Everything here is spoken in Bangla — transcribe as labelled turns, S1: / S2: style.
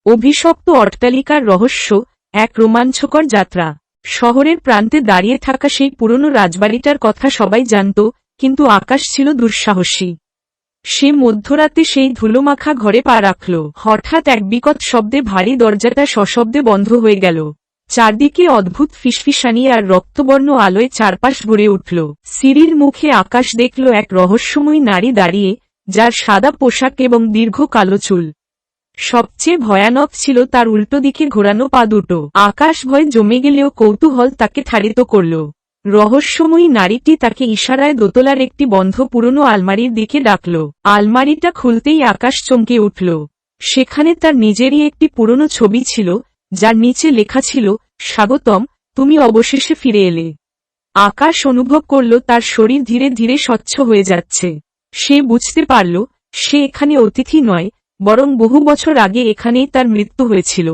S1: অভিশপ্ত অট্টালিকার রহস্য, এক রোমাঞ্চকর যাত্রা। শহরের প্রান্তে দাঁড়িয়ে থাকা সেই পুরনো রাজবাড়িটার কথা সবাই জানত, কিন্তু আকাশ ছিল দুঃসাহসী। সে মধ্যরাতে সেই ধুলোমাখা ঘরে পা রাখল। হঠাৎ এক বিকট শব্দে ভারী দরজাটা সশব্দে বন্ধ হয়ে গেল। চারদিকে অদ্ভুত ফিসফিসানি আর রক্তবর্ণ আলোয় চারপাশ ভরে উঠল। সিঁড়ির মুখে আকাশ দেখল এক রহস্যময়ী নারী দাঁড়িয়ে, যার সাদা পোশাক এবং দীর্ঘ কালো চুল। সবচেয়ে ভয়ানক ছিল তার উল্টো দিকে ঘোরানো পা দুটো। আকাশ ভয়ে জমে গেলেও কৌতূহল তাকে থাড়িত করল। রহস্যময়ী নারীটি তাকে ইশারায় দোতলার একটি বন্ধ পুরনো আলমারির দিকে ডাকল। আলমারিটা খুলতেই আকাশ চমকে উঠল। সেখানে তার নিজেরই একটি পুরনো ছবি ছিল, যার নিচে লেখা ছিল, স্বাগতম, তুমি অবশেষে ফিরে এলে। আকাশ অনুভব করল তার শরীর ধীরে ধীরে স্বচ্ছ হয়ে যাচ্ছে। সে বুঝতে পারল, সে এখানে অতিথি নয়, বরং বহু বছর আগে এখানেই তার মৃত্যু হয়েছিল।